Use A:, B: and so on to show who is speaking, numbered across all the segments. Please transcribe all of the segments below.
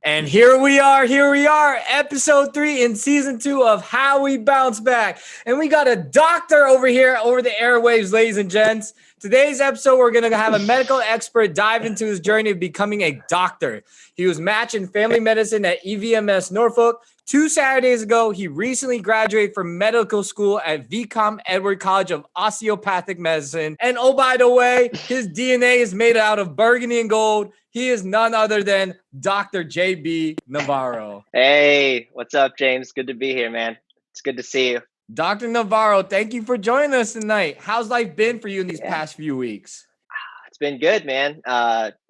A: And here we are, episode 3 in season 2 of How We Bounce Back. And we got a doctor over here over the airwaves, ladies and gents. Today's episode, we're going to have a medical expert dive into his journey of becoming a doctor. He was matched in family medicine at EVMS Norfolk. 2 Saturdays ago, he recently graduated from medical school at VCOM Edward College of Osteopathic Medicine. And oh, by the way, his DNA is made out of burgundy and gold. He is none other than Dr. JB Navarro.
B: Hey, what's up, James? Good to be here, man. It's good to see you.
A: Dr. Navarro, thank you for joining us tonight. How's life been for you in these past few weeks?
B: It's been good, man.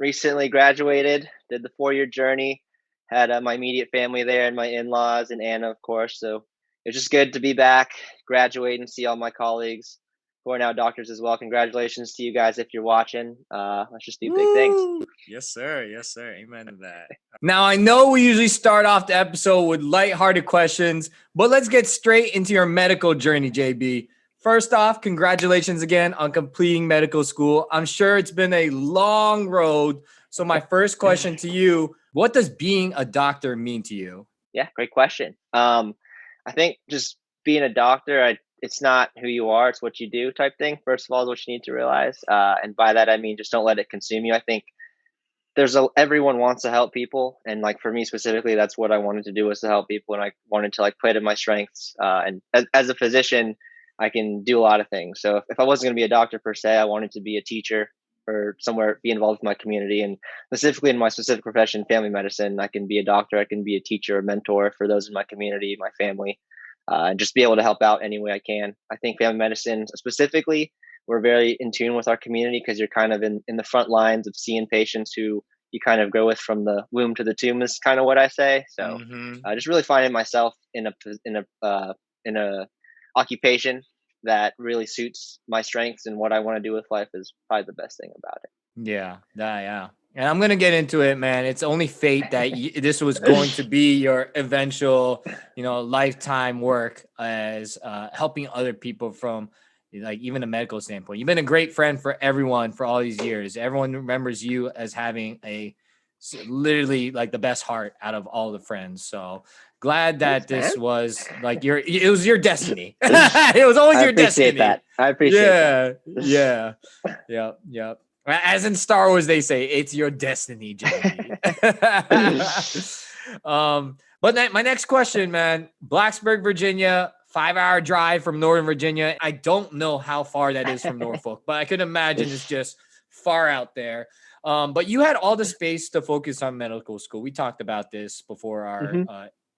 B: Recently graduated, did the 4-year journey, had my immediate family there and my in-laws and Anna, of course. So it's just good to be back, graduate and see all my colleagues who are now doctors as well. Congratulations to you guys if you're watching. Let's just do big things.
A: Yes, sir. Yes, sir. Amen to that. Now, I know we usually start off the episode with lighthearted questions, but let's get straight into your medical journey, JB. First off, congratulations again on completing medical school. I'm sure it's been a long road. So my first question to you, what does being a doctor mean to you?
B: Yeah, great question. I think just being a doctor, it's not who you are, it's what you do type thing. First of all, is what you need to realize. And by that, I mean, just don't let it consume you. I think everyone wants to help people. And like for me specifically, that's what I wanted to do, was to help people. And I wanted to like play to my strengths. And as a physician, I can do a lot of things. So if I wasn't going to be a doctor per se, I wanted to be a teacher or somewhere, be involved with my community. And specifically in my specific profession, family medicine, I can be a doctor, I can be a teacher, a mentor for those in my community, my family. And just be able to help out any way I can. I think family medicine specifically, we're very in tune with our community because you're kind of in the front lines of seeing patients who you kind of go with from the womb to the tomb is kind of what I say. So just really finding myself in a occupation that really suits my strengths and what I want to do with life is probably the best thing about it.
A: Yeah. And I'm going to get into it, man. It's only fate that this was going to be your eventual, lifetime work as helping other people from like even a medical standpoint. You've been a great friend for everyone for all these years. Everyone remembers you as having literally like the best heart out of all the friends. So glad that this was like it was your destiny. It was always your destiny.
B: I appreciate that.
A: Yeah. As in Star Wars, they say it's your destiny, JB. But my next question, man, Blacksburg, Virginia, 5-hour drive from Northern Virginia. I don't know how far that is from Norfolk, but I could imagine it's just far out there. But you had all the space to focus on medical school. We talked about this before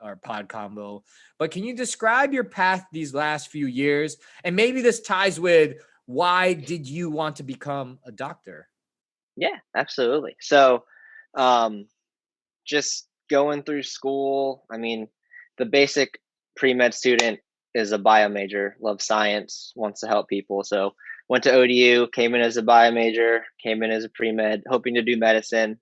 A: our pod combo, but can you describe your path these last few years? And maybe this ties with, why did you want to become a doctor?
B: Yeah, absolutely. So, just going through school, I mean, the basic pre-med student is a bio major, loves science, wants to help people. So went to ODU, came in as a bio major, came in as a pre-med, hoping to do medicine.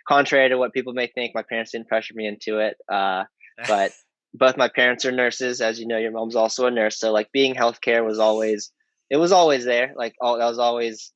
B: Contrary to what people may think, my parents didn't pressure me into it. But both my parents are nurses. As you know, your mom's also a nurse. So like being healthcare was always there. Like I was always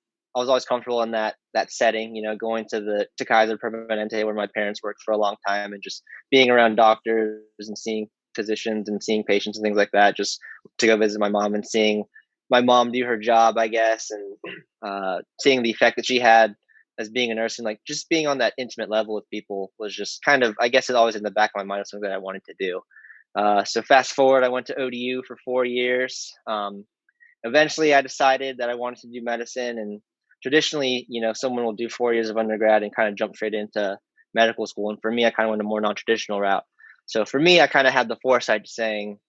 B: comfortable in that setting, going to Kaiser Permanente where my parents worked for a long time, and just being around doctors and seeing physicians and seeing patients and things like that, just to go visit my mom and seeing my mom do her job, I guess, and seeing the effect that she had as being a nurse, and like just being on that intimate level with people was just kind of, I guess it's always in the back of my mind, something that I wanted to do. So fast forward, I went to ODU for 4 years. Eventually I decided that I wanted to do medicine, and traditionally, someone will do 4 years of undergrad and kind of jump straight into medical school. And for me, I kind of went a more non-traditional route. So for me, I kind of had the foresight saying,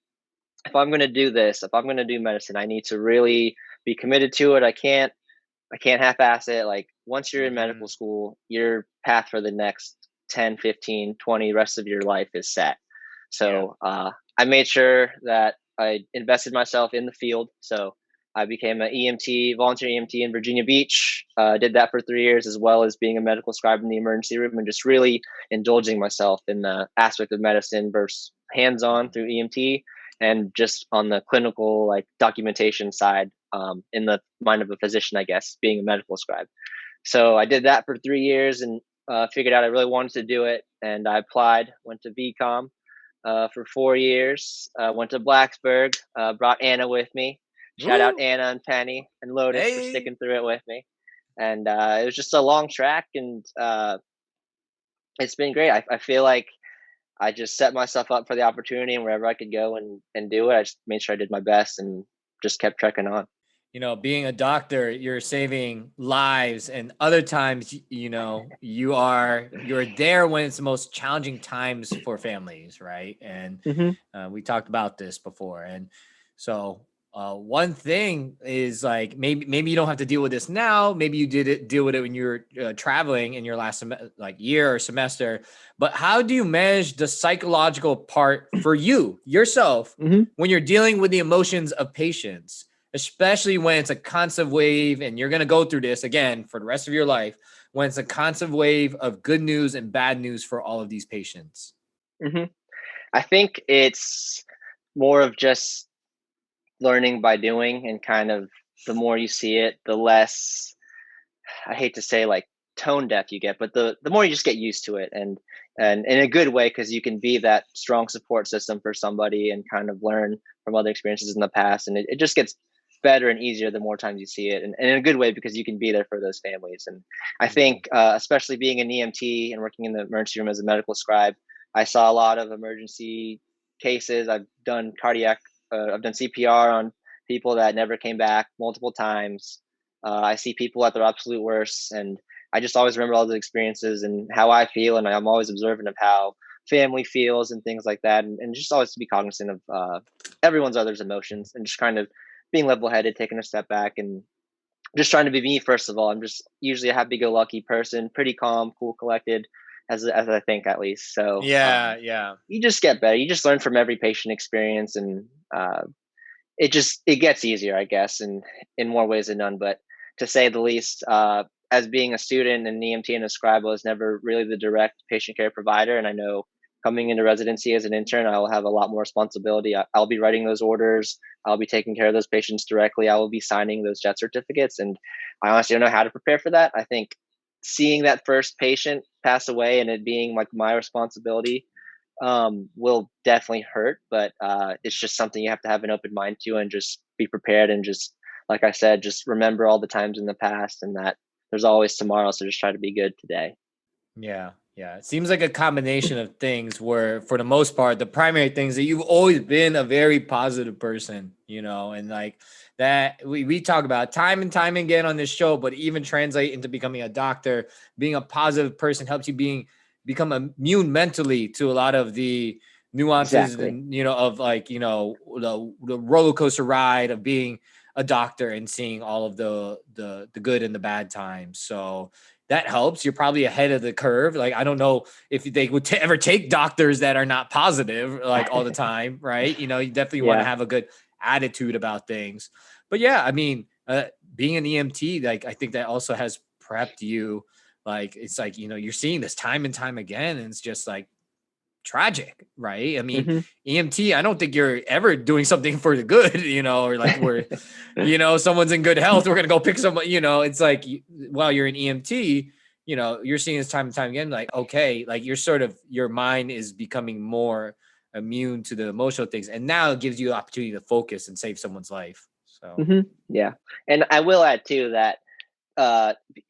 B: if I'm going to do this, if I'm going to do medicine, I need to really be committed to it. I can't I can't half-ass it. Like once you're in medical school, your path for the next 10, 15, 20 rest of your life is set. So I made sure that I invested myself in the field. So I became an EMT, volunteer EMT in Virginia Beach. Did that for 3 years, as well as being a medical scribe in the emergency room, and just really indulging myself in the aspect of medicine versus hands-on through EMT, and just on the clinical like documentation side, in the mind of a physician, I guess, being a medical scribe. So I did that for 3 years, and figured out I really wanted to do it. And I applied, went to VCOM for 4 years, went to Blacksburg, brought Anna with me. Shout out
A: Woo!
B: Anna and Penny and Lotus for
A: Hey.
B: sticking through it with me. And it was just a long track, and it's been great. I feel like I just set myself up for the opportunity, and wherever I could go and do it, I just made sure I did my best and just kept trekking on.
A: You know, being a doctor, you're saving lives, and other times, you know, you're there when it's the most challenging times for families, right? And we talked about this before, and so one thing is like maybe you don't have to deal with this now. Maybe you did deal with it when you were traveling in your last like year or semester. But how do you manage the psychological part for you yourself when you're dealing with the emotions of patients? Especially when it's a constant wave and you're going to go through this again for the rest of your life, when it's a constant wave of good news and bad news for all of these patients.
B: I think it's more of just learning by doing, and kind of the more you see it, the less, I hate to say like tone deaf you get, but the more you just get used to it, and in a good way, because you can be that strong support system for somebody and kind of learn from other experiences in the past. And it just gets better and easier the more times you see it, and in a good way, because you can be there for those families. And I think especially being an EMT and working in the emergency room as a medical scribe, I saw a lot of emergency cases. I've done I've done CPR on people that never came back multiple times. I see people at their absolute worst, and I just always remember all the experiences and how I feel, and I'm always observant of how family feels and things like that, and just always to be cognizant of everyone's other's emotions, and just kind of being level-headed, taking a step back, and just trying to be me. First of all, I'm just usually a happy-go-lucky person, pretty calm, cool, collected, as I think, at least. So
A: Yeah.
B: you just get better. You just learn from every patient experience, and it gets easier, I guess, in more ways than none. But to say the least, as being a student and an EMT and a scribe, I was never really the direct patient care provider. And I know coming into residency as an intern, I will have a lot more responsibility. I'll be writing those orders. I'll be taking care of those patients directly. I will be signing those jet certificates. And I honestly don't know how to prepare for that. I think seeing that first patient pass away and it being like my responsibility will definitely hurt, but it's just something you have to have an open mind to, and just be prepared, and just, like I said, just remember all the times in the past, and that there's always tomorrow. So just try to be good today.
A: Yeah. It seems like a combination of things where, for the most part, the primary things that you've always been a very positive person, you know, and like that we talk about time and time again on this show, but even translate into becoming a doctor, being a positive person helps you become immune mentally to a lot of the nuances
B: Exactly.
A: and, you know, of like, you know, the roller coaster ride of being a doctor and seeing all of the good and the bad times. So that helps. You're probably ahead of the curve. Like, I don't know if they would ever take doctors that are not positive, like all the time. Right. You know, you definitely want to
B: Yeah.
A: have a good attitude about things, but yeah, I mean, being an EMT, like, I think that also has prepped you. Like, it's like, you know, you're seeing this time and time again, and it's just like, tragic, right? I mean, EMT, I don't think you're ever doing something for the good, you know, or like we're, you know, someone's in good health, we're gonna go pick someone, you know. It's like, while you're an EMT, you know, you're seeing this time and time again, like, okay, like you're sort of, your mind is becoming more immune to the emotional things, and now it gives you the opportunity to focus and save someone's life. So
B: Yeah. And I will add too that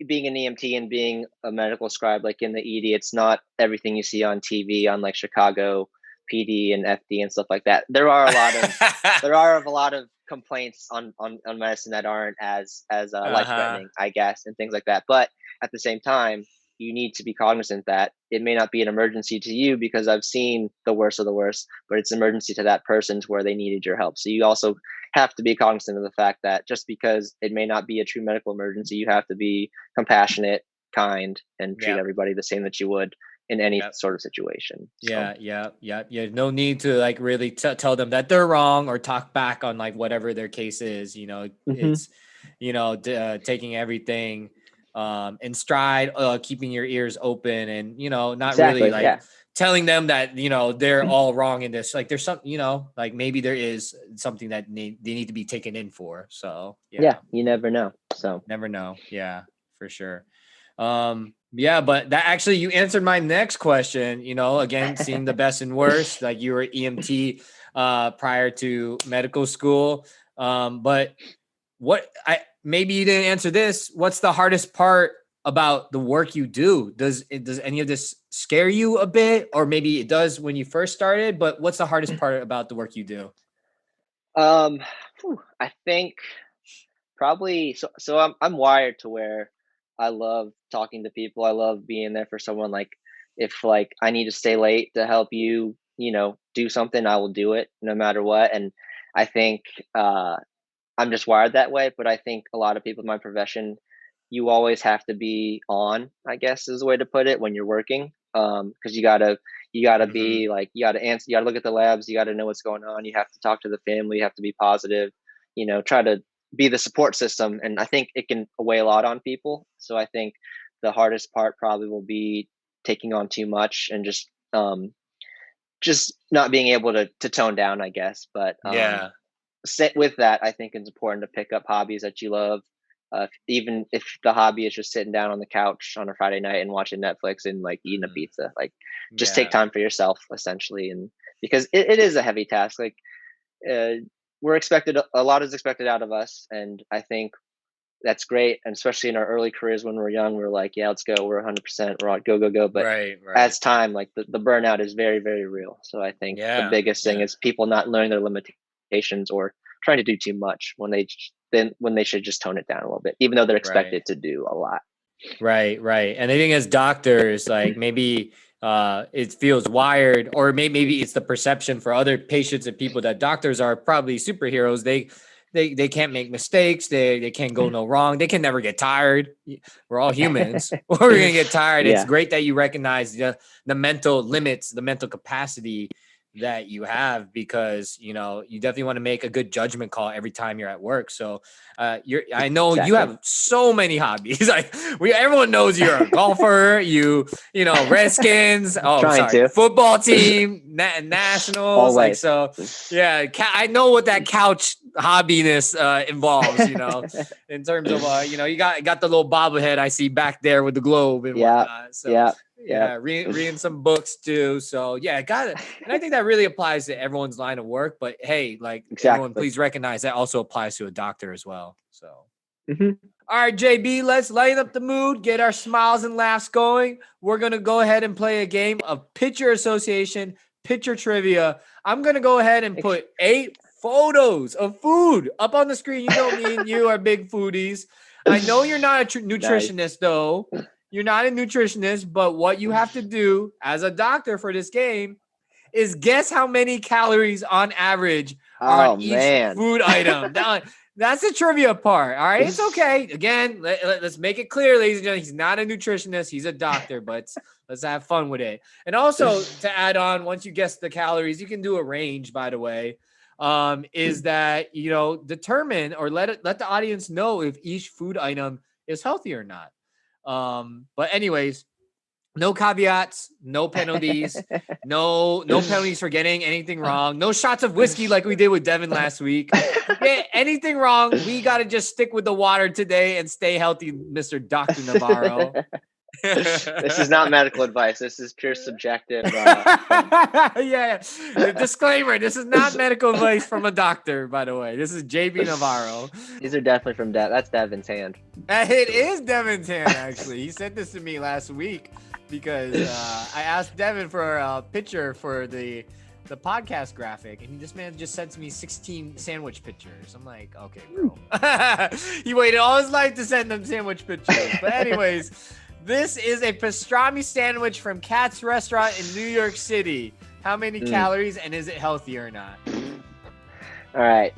B: being an EMT and being a medical scribe, like in the ED, it's not everything you see on TV on like Chicago PD and FD and stuff like that. There are a lot of complaints on medicine that aren't as life threatening, I guess, and things like that. But at the same time, you need to be cognizant that it may not be an emergency to you because I've seen the worst of the worst, but it's an emergency to that person to where they needed your help. So you also have to be cognizant of the fact that just because it may not be a true medical emergency, you have to be compassionate, kind, and treat everybody the same that you would in any sort of situation.
A: So. Yeah. No need to like really tell them that they're wrong or talk back on like whatever their case is. It's, taking everything in stride, keeping your ears open and, not really like telling them that, they're all wrong in this. Like there's some, like maybe there is something that they need to be taken in for. So,
B: you never know. So
A: never know. Yeah, for sure. But that actually, you answered my next question, again, seeing the best and worst, like you were EMT, prior to medical school. But maybe you didn't answer this. What's the hardest part about the work you do? Does any of this scare you a bit? Or maybe it does when you first started, but what's the hardest part about the work you do?
B: I think probably, so I'm wired to where I love talking to people. I love being there for someone. Like if like I need to stay late to help you, do something, I will do it no matter what. And I think, I'm just wired that way, but I think a lot of people in my profession, you always have to be on, I guess is the way to put it, when you're working. Cause you gotta be like, you gotta answer, you gotta look at the labs, you gotta know what's going on. You have to talk to the family, you have to be positive, try to be the support system. And I think it can weigh a lot on people. So I think the hardest part probably will be taking on too much and just not being able to tone down, I guess. But sit with that, I think it's important to pick up hobbies that you love. Even if the hobby is just sitting down on the couch on a Friday night and watching Netflix and like eating a pizza, like just take time for yourself essentially. And because it is a heavy task, like we're expected, a lot is expected out of us. And I think that's great. And especially in our early careers when we're young, we're like, yeah, let's go. We're 100%, we're on go. But as time, like the burnout is very, very real. So I think the biggest thing is people not learning their limitations or trying to do too much when they should just tone it down a little bit, even though they're expected to do a lot.
A: Right. And I think as doctors, like maybe it feels wired, or maybe it's the perception for other patients and people that doctors are probably superheroes. They can't make mistakes. They can't go no wrong. They can never get tired. We're all humans. We're going to get tired. It's great that you recognize the mental limits, the mental capacity that you have, because, you definitely want to make a good judgment call every time you're at work. So I know you have so many hobbies. Like everyone knows you're a golfer, Redskins, football team, nationals. Always. Like, so I know what that couch hobbiness involves, in terms of, you got the little bobblehead I see back there with the globe and whatnot. So reading some books too. So got it. And I think that really applies to everyone's line of work, but hey, like everyone, please recognize that also applies to a doctor as well. So, all right, JB, let's lighten up the mood, get our smiles and laughs going. We're going to go ahead and play a game of pitcher association, pitcher trivia. I'm going to go ahead and put 8 photos of food up on the screen. Me and you are big foodies. I know you're not a nutritionist though. You're not a nutritionist, but what you have to do as a doctor for this game is guess how many calories on average are on each food item. Now, that's the trivia part. All right, it's okay. Again, let's make it clear, ladies and gentlemen, he's not a nutritionist. He's a doctor, but let's have fun with it. And also to add on, once you guess the calories, you can do a range, by the way, is that, determine or let the audience know if each food item is healthy or not. But anyways, no caveats, no penalties, no penalties for getting anything wrong, no shots of whiskey like we did with Devin last week. Get anything wrong, we got to just stick with the water today and stay healthy, Mr. Dr. Navarro.
B: This is not medical advice. This is pure subjective.
A: Disclaimer: this is not medical advice from a doctor, by the way. This is JB Navarro.
B: These are definitely from That's Devin's hand.
A: It is Devin's hand, actually. He sent this to me last week because I asked Devin for a picture for the podcast graphic, and this man just sent me 16 sandwich pictures. I'm like, okay, bro. He waited all his life to send them sandwich pictures. But anyways, This is a pastrami sandwich from Kat's Restaurant in New York City. How many calories, and is it healthy or not?
B: All right.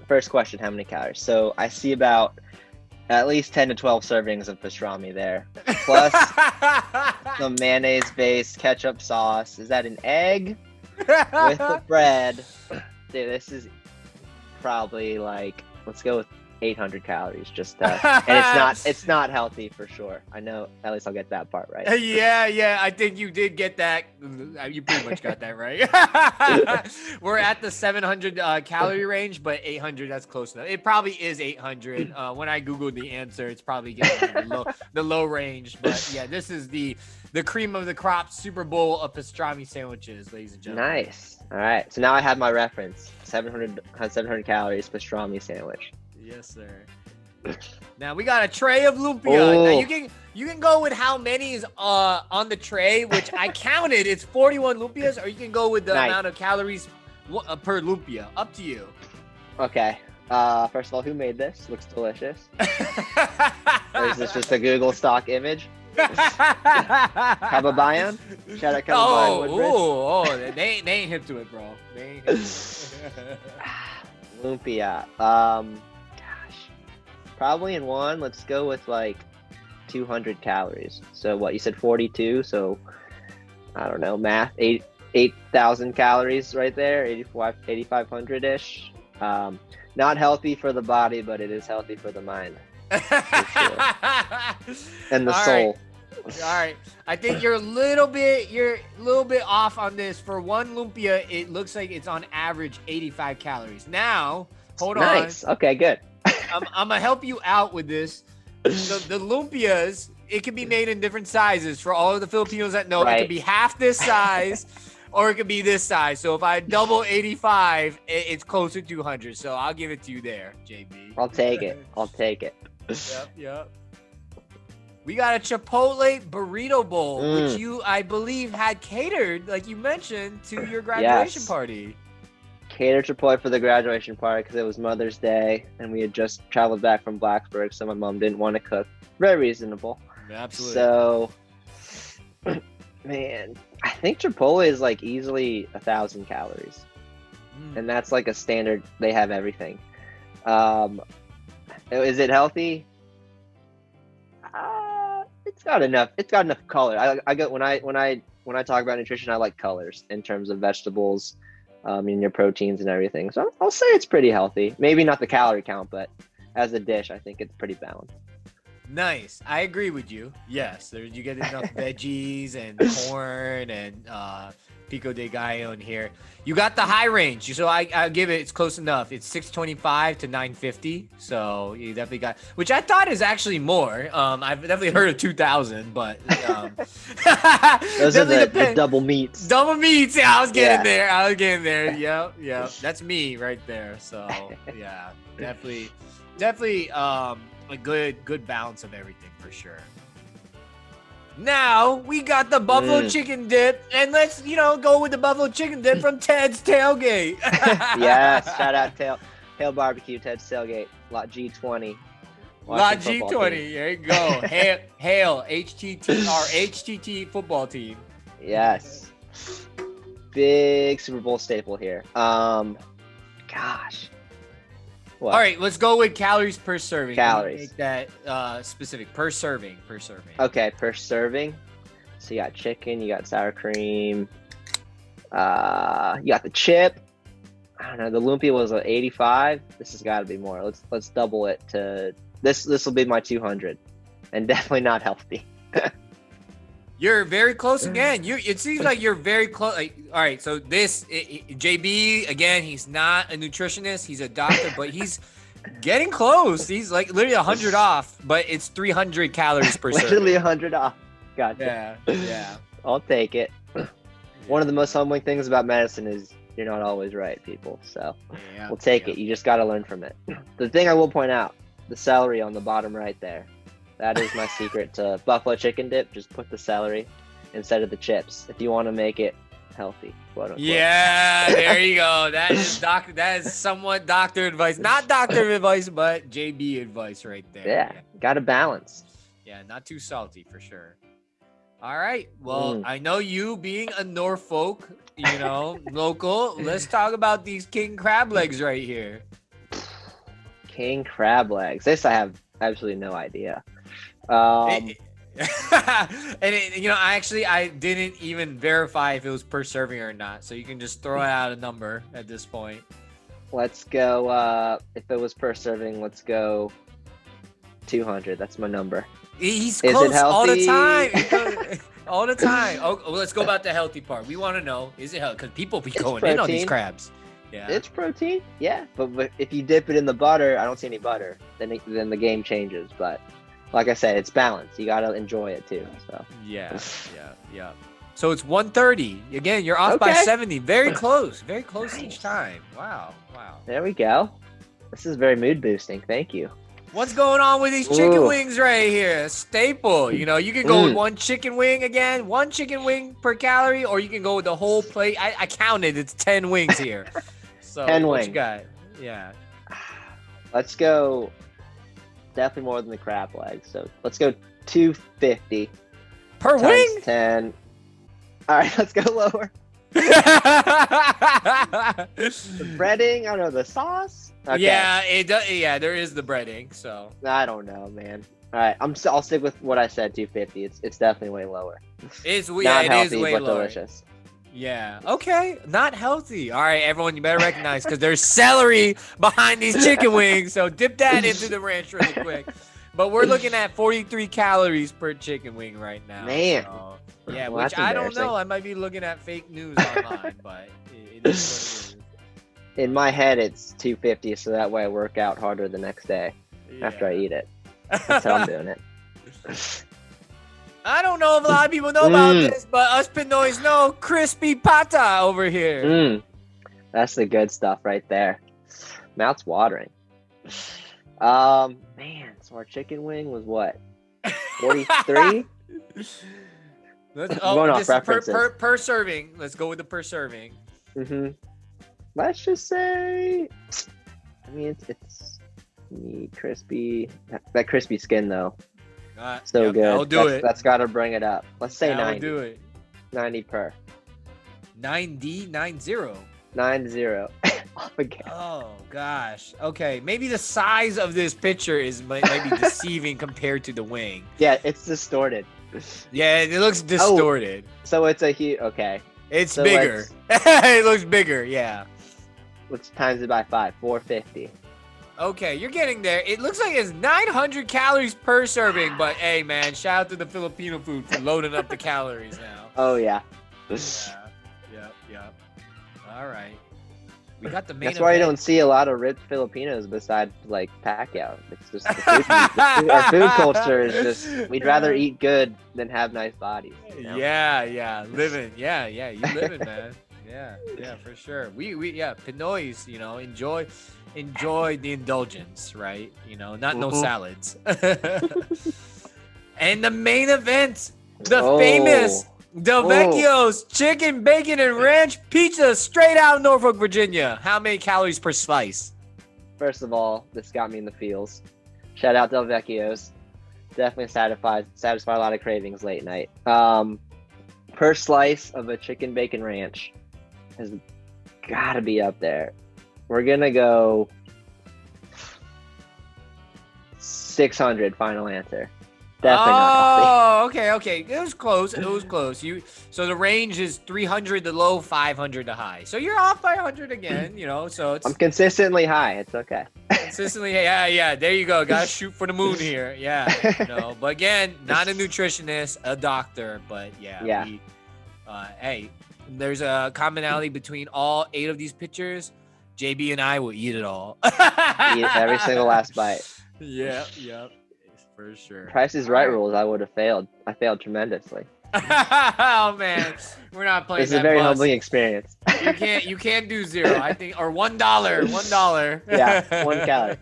B: First question, how many calories? So I see about at least 10 to 12 servings of pastrami there. Plus some mayonnaise-based ketchup sauce. Is that an egg with the bread? Dude, this is probably like, let's go with 800 calories. And it's not healthy for sure. I know, at least I'll get that part right.
A: Yeah, I think you did get that. You pretty much got that right. We're at the 700 calorie range, but 800, that's close enough. It probably is 800. When I Googled the answer, it's probably getting the low range. But yeah, this is the cream of the crop Super Bowl of pastrami sandwiches, ladies and gentlemen.
B: Nice. All right. So now I have my reference. 700 calories pastrami sandwich.
A: Yes, sir. Now we got a tray of lumpia.
B: Oh.
A: Now you can go with how many is on the tray, which I counted. It's 41 lumpias, or you can go with the amount of calories per lumpia. Up to you.
B: Okay. First of all, who made this? Looks delicious. Or is this just a Google stock image? Kababayan? Shout out Kababayan Woodbridge.
A: They ain't hip to it, bro. They ain't hip to it.
B: Lumpia. Probably in one, let's go with like 200 calories. So what, you said 42, so I don't know, math, 8,000 calories right there, 8,500-ish. Not healthy for the body, but it is healthy for the mind. For sure. And the soul.
A: Right. All right. I think you're a little bit off on this. For one lumpia, it looks like it's on average 85 calories. Now, hold on.
B: Nice. Okay, good.
A: I'm gonna help you out with this. The lumpias, it can be made in different sizes. For all of the Filipinos that know, it could be half this size, or it could be this size. So if I double 85, it's closer to 200. So I'll give it to you there, JB.
B: I'll take it.
A: Yep. We got a Chipotle burrito bowl, which you, I believe, had catered, like you mentioned, to your graduation party.
B: Catered Chipotle for the graduation party because it was Mother's Day and we had just traveled back from Blacksburg, so my mom didn't want to cook. Very reasonable.
A: Absolutely.
B: So, man, I think Chipotle is like easily 1,000 calories, and that's like a standard. They have everything. Is it healthy? It's got enough. It's got enough color. I get when I talk about nutrition, I like colors in terms of vegetables. In your proteins and everything. So I'll say it's pretty healthy. Maybe not the calorie count, but as a dish, I think it's pretty balanced.
A: Nice. I agree with you. Yes, you get enough veggies and corn and pico de gallo in here. You got the high range. So I'll give it's close enough. It's 625 to 950. So you definitely got, which I thought is actually more. I've definitely heard of 2,000, but
B: those are the double meats.
A: Double meats. Yeah, I was getting there. Yep. That's me right there. So yeah, definitely a good balance of everything for sure. Now we got the buffalo chicken dip, and let's go with the buffalo chicken dip from Ted's Tailgate.
B: Yes, shout out Tail Barbecue, Ted's Tailgate, Lot G20.
A: Lot G20, there you go. Hail HTT football team.
B: Yes, big Super Bowl staple here. Gosh. What?
A: All right, let's go with calories per serving.
B: Calories.
A: Make that specific. Per serving.
B: Okay, per serving. So you got chicken, you got sour cream, you got the chip. I don't know. The lumpia was 85. This has got to be more. Let's double it to this. This will be my 200, and definitely not healthy.
A: You're very close again. It seems like you're very close. All right, so JB again. He's not a nutritionist. He's a doctor, but he's getting close. He's like literally 100 off, but it's 300 calories per serving.
B: Literally 100 off. Gotcha.
A: Yeah.
B: I'll take it. One of the most humbling things about medicine is you're not always right, people. So we'll take it. You just got to learn from it. The thing I will point out, the celery on the bottom right there. That is my secret to buffalo chicken dip. Just put the celery instead of the chips if you want to make it healthy, quote unquote.
A: Yeah, there you go. That is somewhat doctor advice. Not doctor advice, but JB advice right there.
B: Yeah. Got to balance.
A: Yeah, not too salty for sure. All right. Well, I know you being a Norfolk, local. Let's talk about these king crab legs right here.
B: King crab legs. This I have absolutely no idea.
A: And I didn't even verify if it was per serving or not. So you can just throw out a number at this point.
B: Let's go. If it was per serving, let's go 200. That's my number.
A: He's
B: Is
A: close
B: it
A: all the
B: healthy?
A: time. All the time. Oh, let's go about the healthy part. We want to know, is it healthy? Because people be going in on these crabs. Yeah.
B: It's protein, yeah. But if you dip it in the butter, I don't see any butter. Then the game changes. But like I said, it's balanced. You gotta enjoy it too. So
A: yeah. So it's 130. Again, you're off by 70. Very close. Very close each time. Wow.
B: There we go. This is very mood boosting. Thank you.
A: What's going on with these chicken wings right here? A staple. You can go with one chicken wing per calorie, or you can go with the whole plate. I counted. It's 10 wings here. So
B: 10
A: what
B: wings.
A: you got? Yeah.
B: Let's go. Definitely more than the crab legs. So let's go 250
A: per wing.
B: 10. All right, let's go lower. The breading, I don't know, the sauce. Okay.
A: Yeah, it does. Yeah, there is the breading. So
B: I don't know, man. All right, I'll stick with what I said. 250. It's definitely way lower.
A: It
B: Not healthy,
A: is way
B: but
A: lower.
B: delicious.
A: Yeah. Okay. Not healthy. All right, everyone, you better recognize because there's celery behind these chicken wings. So dip that into the ranch really quick. But we're looking at 43 calories per chicken wing right now.
B: Man.
A: So, yeah,
B: Well,
A: which I don't know. I might be looking at fake news online, but it is what it is.
B: In my head, it's 250, so that way I work out harder the next day after I eat it. That's how I'm doing it.
A: I don't know if a lot of people know about this, but us Pinoys know crispy pata over here.
B: That's the good stuff right there. Mouth's watering. Man, so our chicken wing was what? 43?
A: Going
B: off references.
A: Per serving. Let's go with the per serving.
B: Let's just say, I mean, it's crispy. That crispy skin though, so good.
A: I'll do it.
B: That's got to bring it up. Let's say 90.
A: I'll do it.
B: 90 per.
A: 90. 90.
B: 90. Off again.
A: Oh gosh. Okay, maybe the size of this picture might be deceiving compared to the wing.
B: Yeah, it's distorted.
A: Yeah, it looks distorted.
B: So it's a huge. Okay.
A: It's bigger. It looks bigger. Yeah.
B: Let's times it by 5. 450.
A: Okay, you're getting there. It looks like it's 900 calories per serving, but hey, man, shout out to the Filipino food for loading up the calories now.
B: Oh yeah.
A: Yep. All right. We got the main.
B: That's why you don't see a lot of rich Filipinos besides like Pacquiao. It's just our food culture is just we'd rather eat good than have nice bodies. You know?
A: Yeah, living. Yeah, you living, man. Yeah, for sure. We Pinoys, enjoy the indulgence, right? Not no salads. And the main event, the famous Delvecchio's chicken, bacon, and ranch pizza straight out of Norfolk, Virginia. How many calories per slice?
B: First of all, this got me in the feels. Shout out Delvecchio's. Definitely satisfy a lot of cravings late night. Per slice of a chicken bacon ranch has got to be up there. We're going to go 600, final answer. Definitely not healthy.
A: Okay. It was close. So the range is 300 to low, 500 to high. So you're off by 100 again, so it's...
B: I'm consistently high. It's okay.
A: Consistently, yeah. There you go. Got to shoot for the moon here. Yeah. But again, not a nutritionist, a doctor, but yeah. Hey, there's a commonality between all 8 of these pictures. JB and I will eat it all.
B: Eat every single last bite.
A: Yeah. For sure.
B: Price is Right rules, I would have failed. I failed tremendously.
A: Oh man, we're not playing.
B: It's a very humbling experience.
A: You can't do 0. I think, or $1. $1.
B: Yeah, 1 calorie.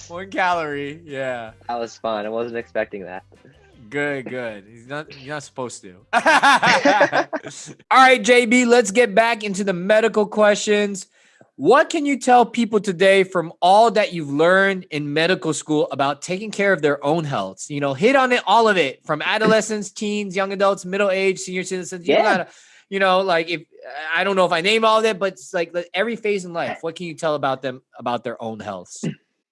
A: 1 calorie. Yeah.
B: That was fun. I wasn't expecting that.
A: Good. You're not supposed to. All right, JB, let's get back into the medical questions. What can you tell people today from all that you've learned in medical school about taking care of their own health? You know, hit on it, all of it, from adolescents, teens, young adults, middle age, senior citizens. You don't
B: Yeah.
A: gotta, you know, like if I don't know if I name all of it, but it's like every phase in life. What can you tell about them about their own health?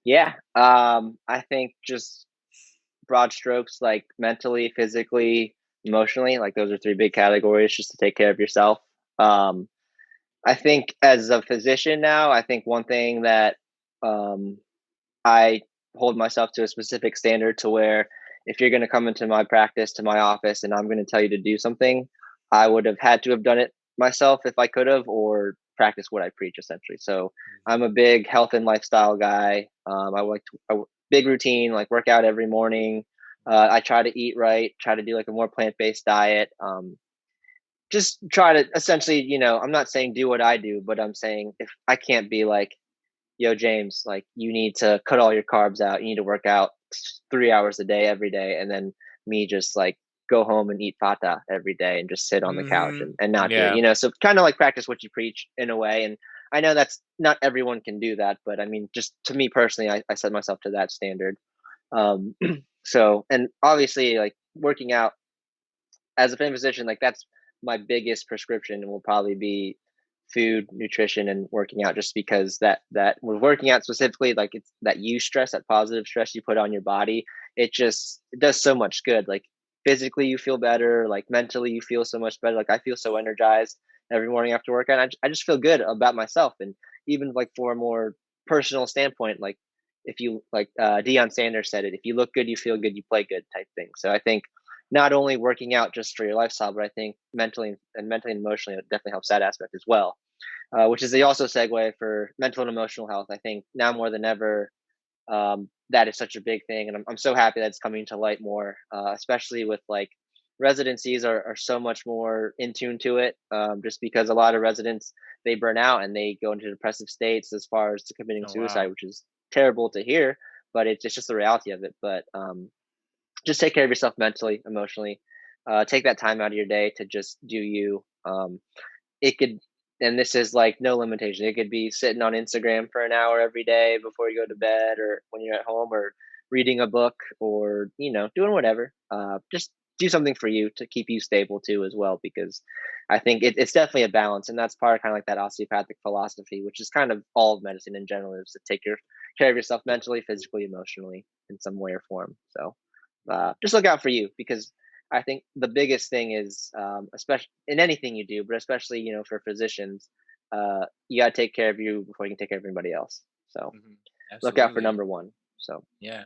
B: Yeah. I think just broad strokes, like mentally, physically, emotionally, like those are three big categories just to take care of yourself. Um, I think as a physician now, I think one thing that um, I hold myself to a specific standard to where if you're going to come into my practice, to my office, and I'm going to tell you to do something, I would have had to have done it myself if I could have, or practice what I preach essentially. So I'm a big health and lifestyle guy. I like big routine, like work out every morning. I try to eat right, try to do like a more plant-based diet. Just try to essentially, I'm not saying do what I do, but I'm saying if I can't be like, yo, James, like you need to cut all your carbs out. You need to work out 3 hours a day every day. And then me just like go home and eat fata every day and just sit on the couch and not do it,
A: Yeah.
B: So kind of like practice what you preach in a way. And I know that's not everyone can do that, but I mean, just to me personally, I set myself to that standard. Um, so, and obviously like working out as a family physician, like that's my biggest prescription and will probably be food, nutrition, and working out. Just because that with working out specifically, like it's that stress, that positive stress you put on your body, it does so much good. Like physically, you feel better. Like mentally, you feel so much better. Like I feel so energized every morning after workout. I just feel good about myself, and even like for a more personal standpoint, like if you like Deion Sanders said it, if you look good, you feel good, you play good type thing. So I think not only working out just for your lifestyle, but I think mentally and emotionally, it definitely helps that aspect as well. Which is the also segue for mental and emotional health. I think now more than ever, that is such a big thing, and I'm so happy that it's coming to light more, especially with like residencies are so much more in tune to it, just because a lot of residents they burn out and they go into depressive states as far as to committing
A: Oh
B: suicide,
A: wow.
B: which is terrible to hear, but it's just the reality of it. But just take care of yourself mentally, emotionally. Take that time out of your day to just do you. It could, and this is like no limitation. It could be sitting on Instagram for an hour every day before you go to bed, or when you're at home, or reading a book, or doing whatever. Just do something for you to keep you stable too, as well, because I think it's definitely a balance, and that's part of kind of like that osteopathic philosophy, which is kind of all of medicine in general, is to take care of yourself mentally, physically, emotionally, in some way or form. So just look out for you, because I think the biggest thing is, especially in anything you do, but especially for physicians, you got to take care of you before you can take care of anybody else. So look out for
A: Absolutely.
B: number one. So
A: Yeah.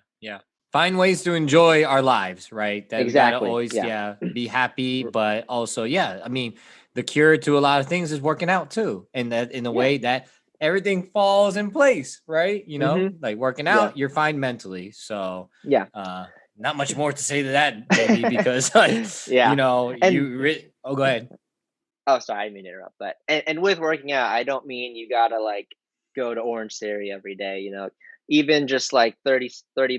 A: Find ways to enjoy our lives, right? That we gotta
B: exactly,
A: always,
B: yeah,
A: be happy, but also, I mean, the cure to a lot of things is working out too, and that in a
B: yeah,
A: way that everything falls in place, right? Like working
B: yeah,
A: out, you're fine mentally. So,
B: yeah,
A: uh, not much more to say to that, JB, because like,
B: yeah. And
A: go ahead.
B: oh, sorry, I didn't mean to interrupt. But and with working out, I don't mean you gotta like go to Orange Theory every day. Even just like 30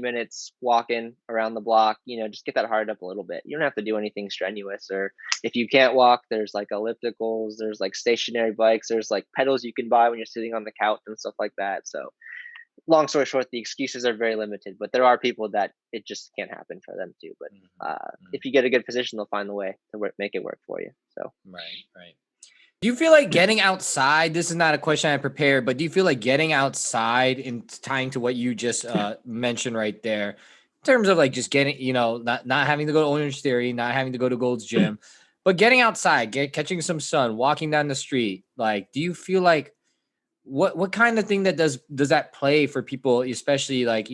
B: minutes walking around the block. Just get that heart up a little bit. You don't have to do anything strenuous. Or if you can't walk, there's like ellipticals. There's like stationary bikes. There's like pedals you can buy when you're sitting on the couch and stuff like that. So long story short, the excuses are very limited. But there are people that it just can't happen for them too. But if you get a good position, they'll find the way to make it work for you. So.
A: Right. Do you feel like getting outside? This is not a question I prepared, but do you feel like getting outside and tying to what you just mentioned right there, in terms of like just getting, not having to go to Orange Theory, not having to go to Gold's Gym, but getting outside, catching some sun, walking down the street. Like, do you feel like what kind of thing that does that play for people, especially like,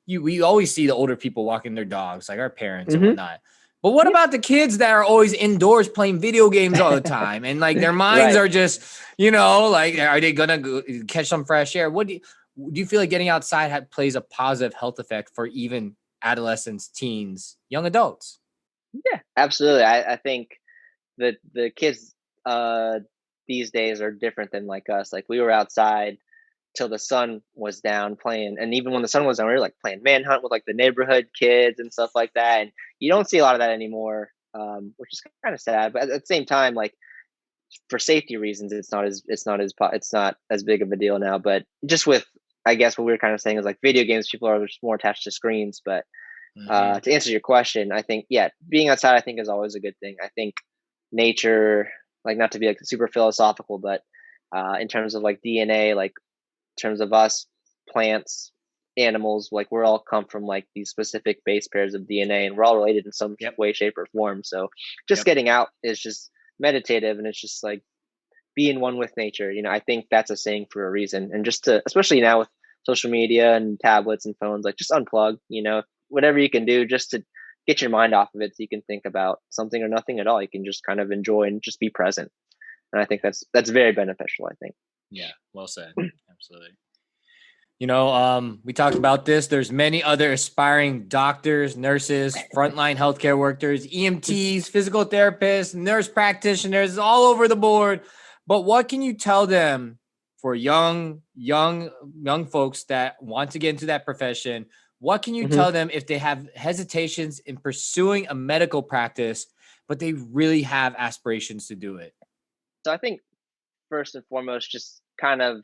A: we always see the older people walking their dogs, like our parents and
B: Hmm.
A: whatnot. But what
B: Yeah.
A: about the kids that are always indoors playing video games all the time and like their minds
B: Right.
A: are just, like, are they gonna catch some fresh air? What do you feel like getting outside plays a positive health effect for even adolescents, teens, young adults?
B: Yeah, absolutely. I think that the kids these days are different than like us. Like we were outside till the sun was down playing, and even when the sun was down, we were like playing manhunt with like the neighborhood kids and stuff like that. And you don't see a lot of that anymore, which is kind of sad. But at the same time, like for safety reasons, it's not as big of a deal now. But just with, I guess what we were kind of saying is like video games, people are just more attached to screens. But to answer your question, I think, yeah, being outside, I think, is always a good thing. I think nature, like, not to be like super philosophical, but in terms of like DNA, like in terms of us, plants, animals, like we're all come from like these specific base pairs of DNA, and we're all related in some way, shape, or form. So just getting out is just meditative, and it's just like being one with nature. You know, I think that's a saying for a reason. And just to, especially now with social media and tablets and phones, like just unplug, you know, whatever you can do just to get your mind off of it so you can think about something or nothing at all. You can just kind of enjoy and just be present. And I think that's very beneficial, I think.
A: Yeah, well said. Absolutely. You know, we talked about this. There's many other aspiring doctors, nurses, frontline healthcare workers, EMTs, physical therapists, nurse practitioners, all over the board. But what can you tell them for young folks that want to get into that profession? What can you tell them if they have hesitations in pursuing a medical practice, but they really have aspirations to do it?
B: So I think first and foremost, just kind of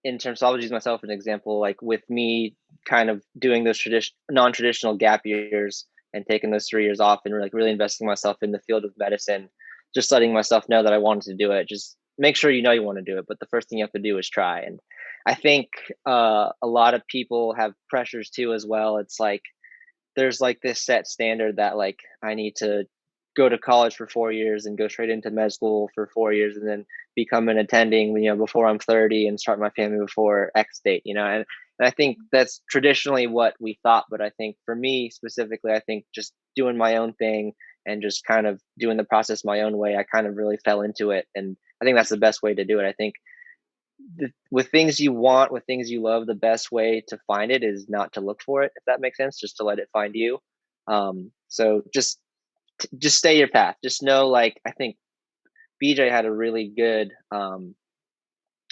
B: in terms of, I'll use myself as an example, like with me kind of doing those non-traditional gap years and taking those 3 years off and like really investing myself in the field of medicine, just letting myself know that I wanted to do it. Just make sure you know you want to do it, but the first thing you have to do is try. And I think a lot of people have pressures too as well. It's like there's like this set standard that like I need to go to college for 4 years and go straight into med school for 4 years and then become an attending, you know, before I'm 30 and start my family before X date, you know. And I think that's traditionally what we thought. But I think for me specifically, I think just doing my own thing and just kind of doing the process my own way, I kind of really fell into it. And I think that's the best way to do it. I think with things you want, with things you love, the best way to find it is not to look for it, if that makes sense, just to let it find you. So just stay your path. Just know, like, I think BJ had a really good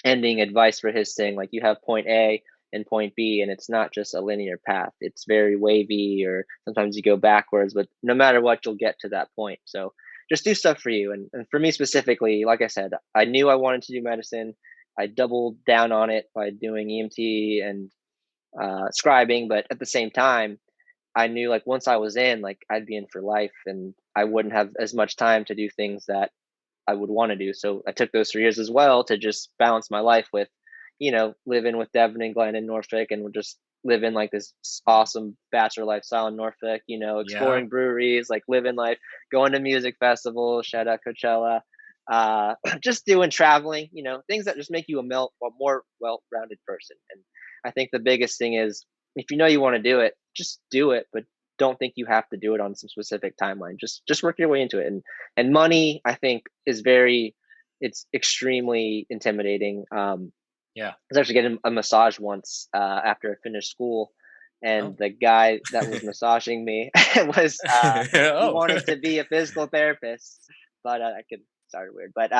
B: ending advice for his thing. Like, you have point A and point B, and it's not just a linear path. It's very wavy, or sometimes you go backwards, but no matter what, you'll get to that point. So just do stuff for you. And for me specifically, like I said, I knew I wanted to do medicine. I doubled down on it by doing EMT and scribing, but at the same time, I knew like once I was in, like I'd be in for life, and I wouldn't have as much time to do things that I would want to do. So I took those 3 years as well to just balance my life with, you know, living with Devin and Glenn in Norfolk, and we're just living like this awesome bachelor lifestyle in Norfolk, you know, exploring breweries, like living life, going to music festivals, shout out Coachella, just doing traveling, you know, things that just make you a more well-rounded person. And I think the biggest thing is, if you know you want to do it, just do it, but don't think you have to do it on some specific timeline. Just work your way into it. And money, I think, is it's extremely intimidating. I was actually getting a massage once after I finished school, and the guy that was massaging me was he wanted to be a physical therapist, but I could started weird, but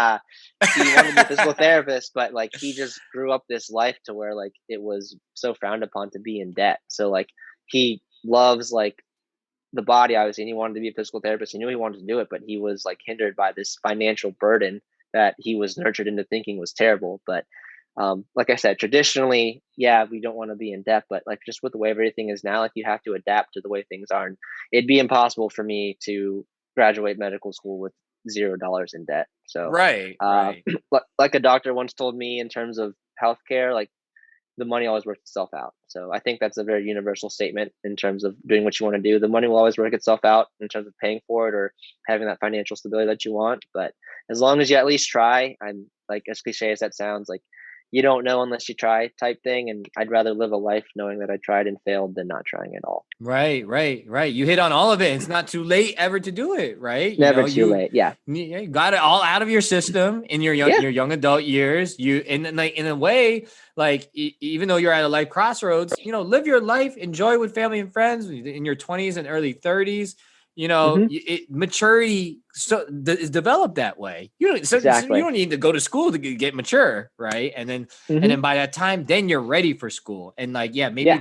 B: he wanted to be a physical therapist, but like he just grew up this life to where like it was so frowned upon to be in debt. So like he loves like the body, obviously, and he wanted to be a physical therapist. He knew he wanted to do it, but he was like hindered by this financial burden that he was nurtured into thinking was terrible. But like I said, traditionally, yeah, we don't want to be in debt, but like just with the way everything is now, like you have to adapt to the way things are. And it'd be impossible for me to graduate medical school with $0 in debt. So
A: right.
B: Like a doctor once told me, in terms of healthcare, like the money always works itself out. So I think that's a very universal statement in terms of doing what you want to do. The money will always work itself out in terms of paying for it or having that financial stability that you want. But as long as you at least try, I'm like, as cliche as that sounds, like you don't know unless you try type thing. And I'd rather live a life knowing that I tried and failed than not trying at all.
A: Right. You hit on all of it. It's not too late ever to do it, right?
B: Never too late. Yeah.
A: You got it all out of your system in your young adult years. Like in a way, like even though you're at a life crossroads, you know, live your life, enjoy with family and friends in your 20s and early 30s. You know, maturity is developed that way. You don't need to go to school to get mature, right? And then by that time, then you're ready for school. And like, maybe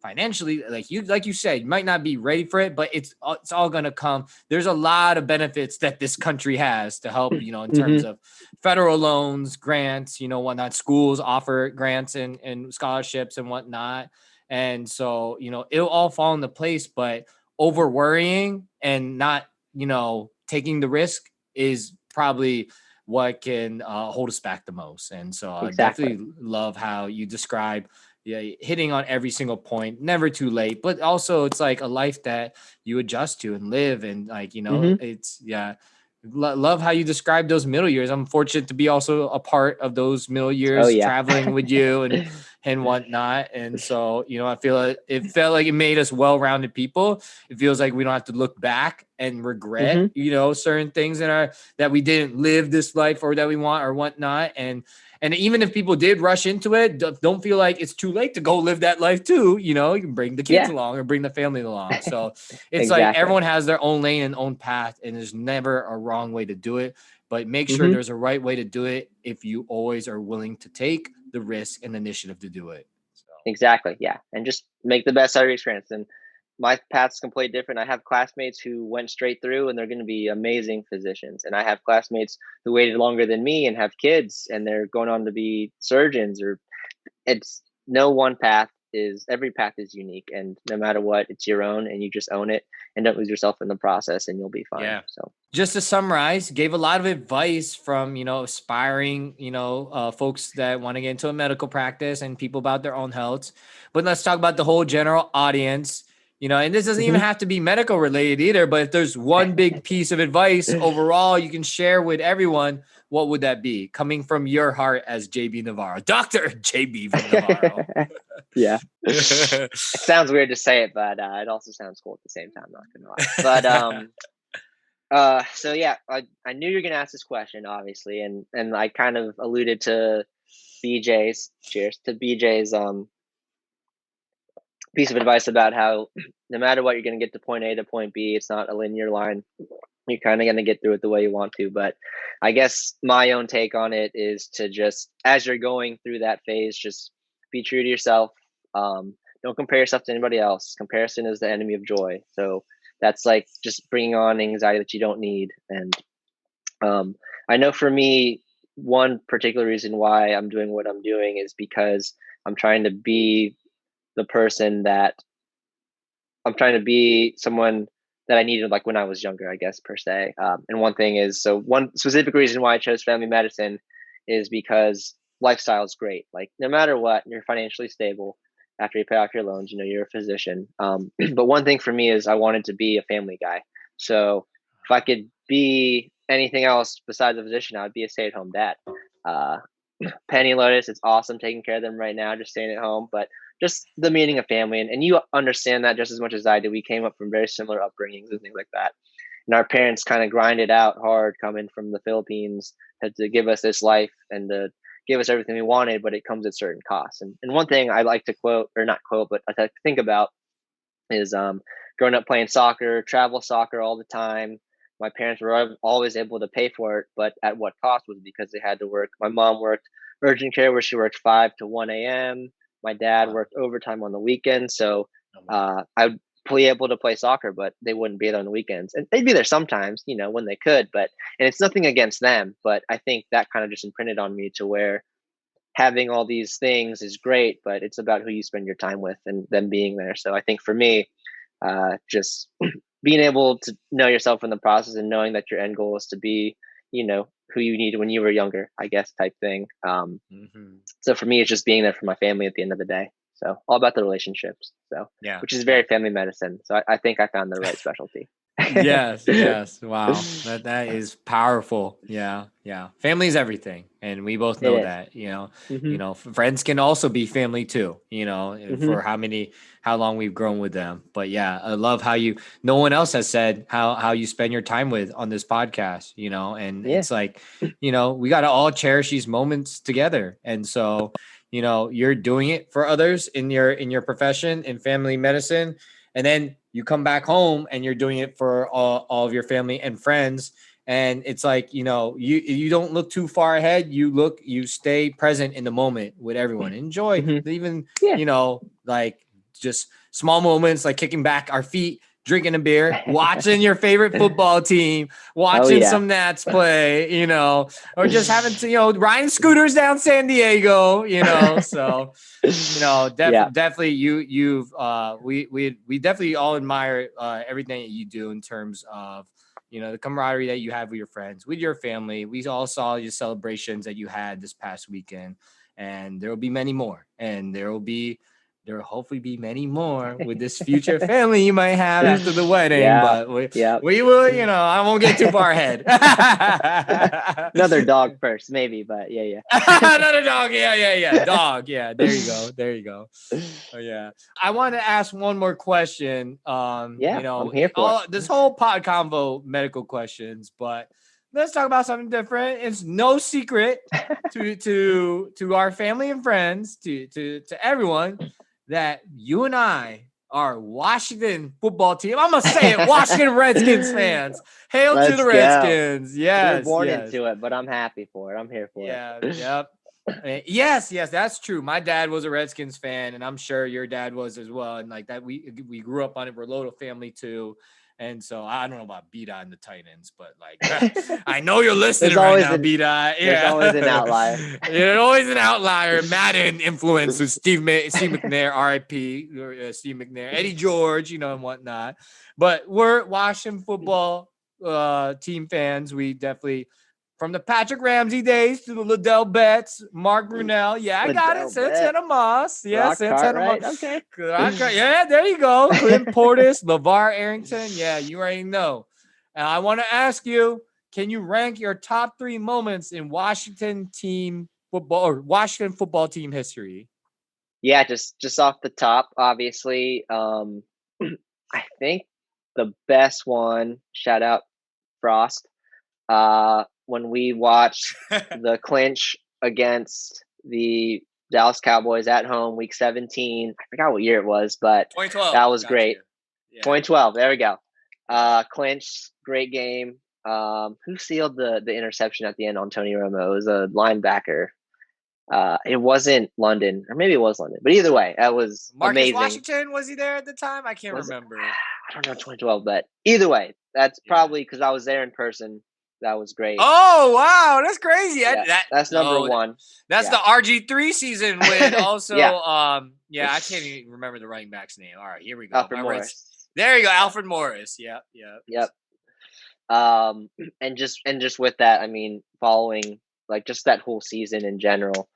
A: financially, like you said, you might not be ready for it, but it's all going to come. There's a lot of benefits that this country has to help, in terms of federal loans, grants, whatnot. Schools offer grants and scholarships and whatnot. And so, it'll all fall into place, but over worrying and not, taking the risk is probably what can hold us back the most. And so I definitely love how you describe hitting on every single point, never too late, but also it's like a life that you adjust to and live. And like, it's, love how you describe those middle years. I'm fortunate to be also a part of those middle years, traveling with you and whatnot. And so, I feel like it felt like it made us well-rounded people. It feels like we don't have to look back and regret, certain things that we didn't live this life or that we want or whatnot. And even if people did rush into it, don't feel like it's too late to go live that life too. You can bring the kids along or bring the family along. So it's like everyone has their own lane and own path, and there's never a wrong way to do it. But make sure there's a right way to do it if you always are willing to take the risk and initiative to do it. So.
B: Exactly. Yeah. And just make the best out of your experience. And my path's completely different. I have classmates who went straight through and they're going to be amazing physicians. And I have classmates who waited longer than me and have kids and they're going on to be surgeons. Or it's no one path every path is unique, and no matter what, it's your own, and you just own it and don't lose yourself in the process and you'll be fine.
A: Yeah.
B: So
A: just to summarize, gave a lot of advice from, aspiring, folks that want to get into a medical practice and people about their own health. But let's talk about the whole general audience, and this doesn't even have to be medical related either. But if there's one big piece of advice overall you can share with everyone, what would that be? Coming from your heart as JB Navarro, Dr. JB Navarro.
B: Yeah. It sounds weird to say it, but it also sounds cool at the same time, not gonna lie. But so yeah, I knew you were gonna ask this question, obviously, and I kind of alluded to BJ's piece of advice about how no matter what, you're gonna get to point A to point B. It's not a linear line. You're kind of gonna get through it the way you want to. But I guess my own take on it is to just, as you're going through that phase, just be true to yourself. Don't compare yourself to anybody else. Comparison is the enemy of joy. So that's like just bringing on anxiety that you don't need. And I know for me, one particular reason why I'm doing what I'm doing is because I'm trying to be someone that I needed, like when I was younger, I guess, per se. And one thing is, so one specific reason why I chose family medicine is because lifestyle is great. Like no matter what, you're financially stable after you pay off your loans, you're a physician. But one thing for me is I wanted to be a family guy. So if I could be anything else besides a physician, I would be a stay-at-home dad. Penny Lotus, it's awesome taking care of them right now, just staying at home, but just the meaning of family. And you understand that just as much as I do. We came up from very similar upbringings and things like that. And our parents kind of grinded out hard coming from the Philippines to give us this life and to give us everything we wanted, but it comes at certain costs. And one thing I like to quote, or not quote, but I like to think about is growing up playing soccer, travel soccer all the time. My parents were always able to pay for it, but at what cost was because they had to work. My mom worked urgent care where she worked 5 to 1 a.m. My dad worked overtime on the weekends. So I would be able to play soccer, but they wouldn't be there on the weekends. And they'd be there sometimes, when they could. And it's nothing against them, but I think that kind of just imprinted on me to where having all these things is great, but it's about who you spend your time with and them being there. So I think for me, just being able to know yourself in the process and knowing that your end goal is to be, who you need when you were younger, I guess, type thing. So for me, it's just being there for my family at the end of the day. So all about the relationships. So yeah, which is very family medicine. So I think I found the right specialty.
A: Yes. Wow. That is powerful. Yeah. Family is everything. And we both know that, friends can also be family too, for how long we've grown with them. But yeah, I love how no one else has said how you spend your time with on this podcast, and it's like, we got to all cherish these moments together. And so, you're doing it for others in your profession in family medicine. And then you come back home and you're doing it for all of your family and friends. And it's like, you don't look too far ahead. You stay present in the moment with everyone. Enjoy even, like just small moments like kicking back our feet, drinking a beer, watching your favorite football team, watching some Nats play, you know, or just having to, you know, riding scooters down San Diego, you know. So, you know, definitely we definitely all admire everything that you do in terms of, you know, the camaraderie that you have with your friends, with your family. We all saw your celebrations that you had this past weekend, and there will be many more, and there will hopefully be many more with this future family you might have after the wedding. But we will, you know, I won't get too far ahead.
B: Another dog first, maybe, but yeah.
A: Another dog, yeah. Dog, yeah. There you go. Oh, yeah. I want to ask one more question. You know,
B: I'm here for it.
A: This whole pod convo medical questions, but let's talk about something different. It's no secret to our family and friends, to everyone, that you and I are Washington football team. I'm gonna say it, Washington Redskins fans. Hail to the Redskins. Yes.
B: We were born into it, but I'm happy for it. I'm here for it.
A: Yep. Yes, that's true. My dad was a Redskins fan, and I'm sure your dad was as well. And like that, we grew up on it. We're a Loto family too. And so I don't know about B-Dot and the Titans, but like I know you're listening right now, B-Dot. Yeah.
B: There's always an outlier.
A: There's always an outlier. Madden influence with Steve McNair, R.I.P. Steve McNair, Eddie George, you know, and whatnot. But we're Washington football team fans. We definitely, from the Patrick Ramsey days to the Liddell Betts, Mark Brunell. Yeah, I got it. Santana Moss. Yeah, Santana Moss. Okay. Yeah, there you go. Clint Portis, LeVar Arrington. Yeah, you already know. And I want to ask you, can you rank your top 3 moments in Washington football team history?
B: Yeah, just off the top, obviously. I think the best one, shout out Frost, when we watched the clinch against the Dallas Cowboys at home, week 17. I forgot what year it was, but
A: 2012.
B: That was great. Yeah. 2012. There we go. Clinch, great game. Who sealed the interception at the end on Tony Romo? It was a linebacker. It wasn't London, or maybe it was London, but either way, that was
A: Marcus
B: amazing.
A: Washington, was he there at the time? I can't remember.
B: I don't know, 2012, but either way, that's probably because I was there in person. That was great.
A: Oh, wow. That's crazy.
B: That's number one.
A: That's the RG3 season with also, I can't even remember the running back's name. All right, here we go.
B: Alfred Morris.
A: There you go, Alfred Morris. Yep.
B: And just with that, I mean, following like just that whole season in general,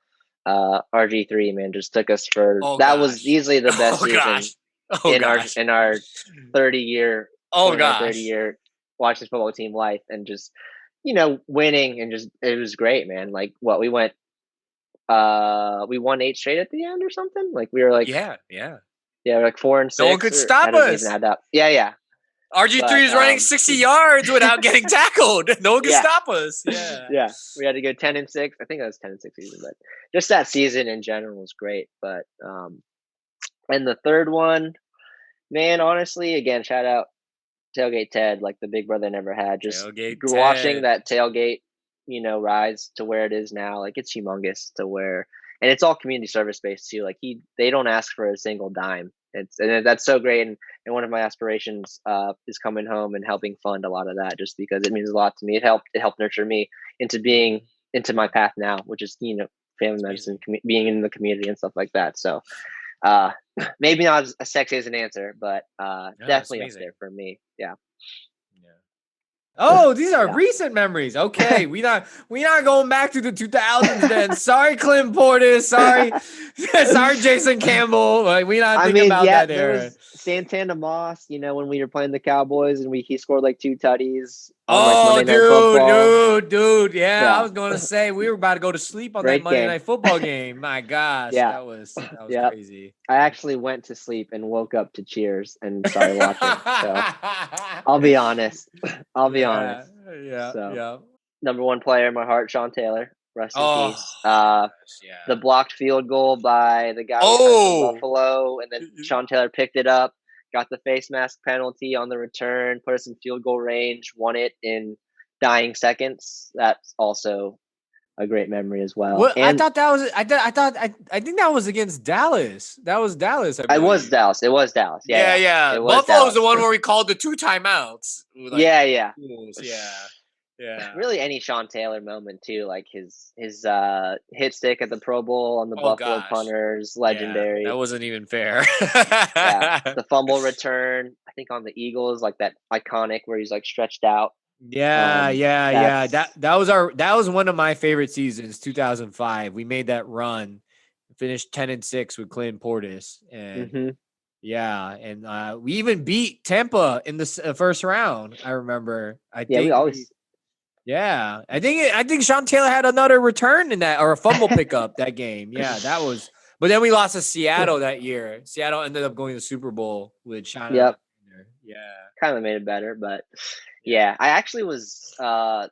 B: RG3, man, just took us for was easily the best season in our 30-year 30-year Washington football team life, and just, you know, winning, and just, it was great, man. Like what we won 8 straight at the end or something. Like we were like like 4 and 6.
A: No one could stop us.
B: Yeah.
A: RG3 is running 60 yards without getting tackled. No one could stop us.
B: Yeah. We had to go 10 and 6. I think that was 10 and 6 season, but just that season in general was great. But and the third one, man, honestly, again, shout out Tailgate Ted, like the big brother never had. Just watching that tailgate, you know, rise to where it is now, like it's humongous to where, and it's all community service based too. Like they don't ask for a single dime. And that's so great. And one of my aspirations is coming home and helping fund a lot of that, just because it means a lot to me. It helped nurture me into my path now, which is, you know, family medicine, being in the community and stuff like that. So maybe not as sexy as an answer, but definitely up there for me. Yeah.
A: Oh, these are recent memories. Okay, we not going back to the 2000s then. Sorry, Clint Portis. Sorry, Jason Campbell. Like, we not thinking about that era.
B: There was Santana Moss, you know, when we were playing the Cowboys and he scored like 2 tutties.
A: Dude. Yeah, I was going to say we were about to go to sleep on that Monday Night Football game. My gosh, that was crazy.
B: I actually went to sleep and woke up to cheers and started watching. So I'll be honest.
A: Yeah.
B: Number 1 player in my heart, Sean Taylor. Rest in peace. The blocked field goal by the guy from Buffalo, and then Sean Taylor picked it up, got the face mask penalty on the return, put us in field goal range, won it in dying seconds. That's also a great memory as well.
A: What I
B: And
A: thought that was I think that was against Dallas. That was Dallas. I
B: it was
A: believe.
B: Dallas. It was Dallas. Yeah,
A: Yeah.
B: it was
A: Buffalo's the
B: Dallas.
A: one where we called the 2 timeouts. Like,
B: Yeah.
A: rules. Yeah.
B: Really, any Sean Taylor moment too, like his hit stick at the Pro Bowl on the
A: Oh
B: Buffalo
A: gosh.
B: punters,
A: Yeah,
B: legendary.
A: that wasn't even fair.
B: Yeah, the fumble return, I think on the Eagles, like that iconic where he's like stretched out.
A: Yeah.
B: That's
A: That was one of my favorite seasons, 2005. We made that run, finished 10-6 with Clinton Portis, and
B: mhm.
A: we even beat Tampa in the first round. I remember.
B: Yeah, we always
A: Yeah, I think Sean Taylor had another return in that or a fumble pickup that game. Yeah, that was. But then we lost to Seattle that year. Seattle ended up going to the Super Bowl with Sean
B: yep,
A: Alexander. Yeah.
B: kind of made it better, but yeah, I actually was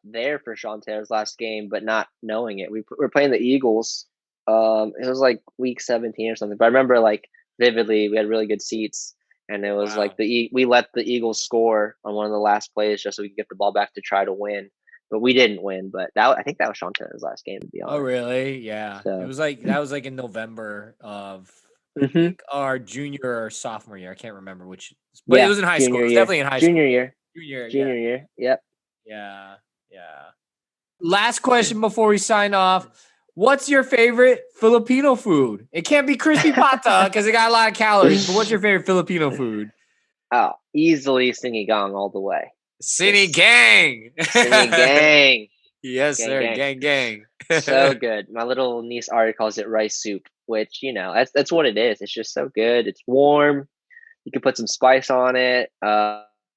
B: there for Sean Taylor's last game, but not knowing it. We were playing the Eagles. It was like week 17 or something, but I remember like vividly. We had really good seats, and it was like
A: Wow.
B: we let the Eagles score on one of the last plays just so we could get the ball back to try to win, but we didn't win. But I think that was Sean Taylor's last game, to be
A: Oh,
B: honest.
A: really? Yeah. It
B: So
A: was like that was like in November of I
B: mhm.
A: think our junior or sophomore year. I can't remember which, but it
B: Yeah,
A: was in high school.
B: junior
A: It was
B: year,
A: definitely in high
B: junior
A: school.
B: year,
A: Junior, yeah.
B: junior year. Yep.
A: Yeah. Last question before we sign off. What's your favorite Filipino food? It can't be crispy pata because it got a lot of calories, but what's your favorite Filipino food?
B: Oh, easily sinigang all the way.
A: Sinigang.
B: Sinigang,
A: Yes,
B: gang
A: sir.
B: gang.
A: Gang.
B: So good. My little niece Ari calls it rice soup, which that's what it is. It's just so good. It's warm. You can put some spice on it.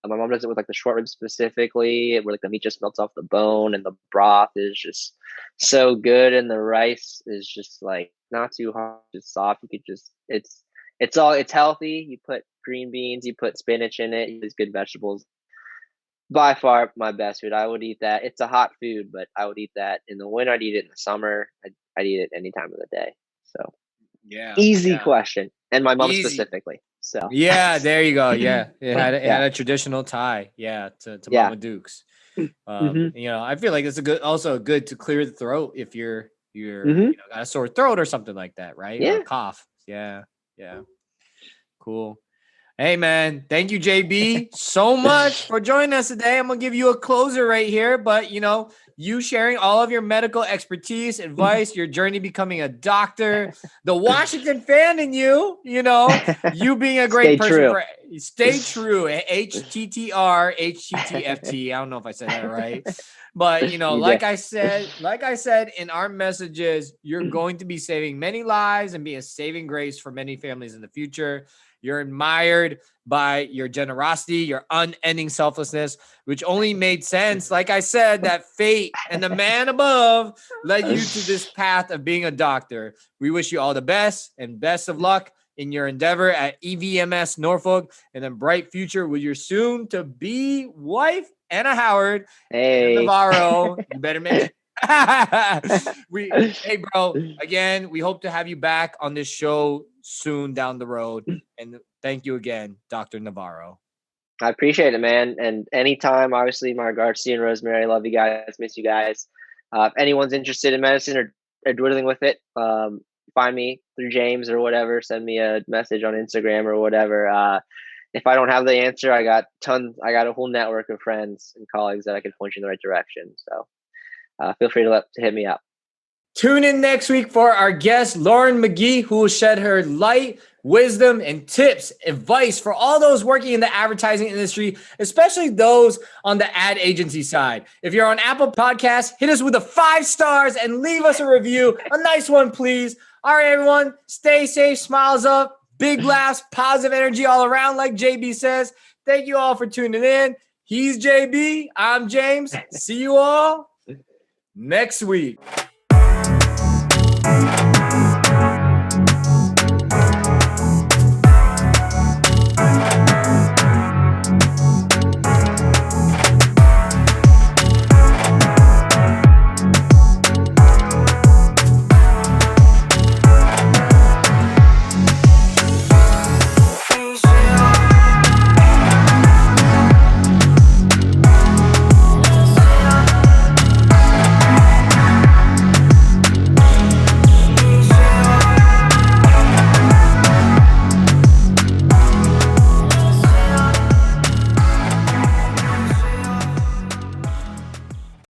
B: My mom does it with like the short ribs specifically, where like the meat just melts off the bone, and the broth is just so good, and the rice is just like not too hard, just soft. You could just it's healthy. You put green beans, you put spinach in it, you use good vegetables. By far my best food. I would eat that. It's a hot food, but I would eat that in the winter. I'd eat it in the summer. I'd eat it any time of the day. So easy
A: Yeah.
B: question, and my mom
A: Easy.
B: specifically. So
A: Yeah, there you go. Yeah. It had
B: yeah,
A: a traditional tie. Yeah, to
B: yeah.
A: Mama Duke's.
B: Mhm.
A: I feel like it's also good to clear the throat if you're
B: Mhm.
A: got a sore throat or something like that, right? Or a
B: Yeah.
A: cough. Yeah. Cool. Hey man, thank you, JB, so much for joining us today. I'm gonna give you a closer right here, but you sharing all of your medical expertise, advice, your journey becoming a doctor, the Washington fan in you, you being a great
B: Stay
A: person
B: true.
A: for stay true. HTTR, HTTFT. I don't know if I said that right. But
B: You
A: like
B: did.
A: I said in our messages, you're going to be saving many lives and be a saving grace for many families in the future. You're admired by your generosity, your unending selflessness, which only made sense, like I said, that fate and the man above led you to this path of being a doctor. We wish you all the best and best of luck in your endeavor at EVMS Norfolk and a bright future with your soon-to-be wife, Anna Howard, Anna
B: Hey.
A: Navarro. You better mention. Hey, bro. Again, we hope to have you back on this show soon down the road. And thank you again, Dr. Navarro.
B: I appreciate it, man. And anytime, obviously, my regards to you and Rosemary. I love you guys. Miss you guys. If anyone's interested in medicine or dwindling with it, find me through James or whatever. Send me a message on Instagram or whatever. If I don't have the answer, I got a whole network of friends and colleagues that I can point you in the right direction. So feel free to hit me up.
A: Tune in next week for our guest, Lauren McGee, who will shed her light, wisdom, and tips, advice for all those working in the advertising industry, especially those on the ad agency side. If you're on Apple Podcasts, hit us with 5 stars and leave us a review. A nice one, please. All right, everyone. Stay safe, smiles up, big laughs, positive energy all around, like JB says. Thank you all for tuning in. He's JB. I'm James. See you all next week.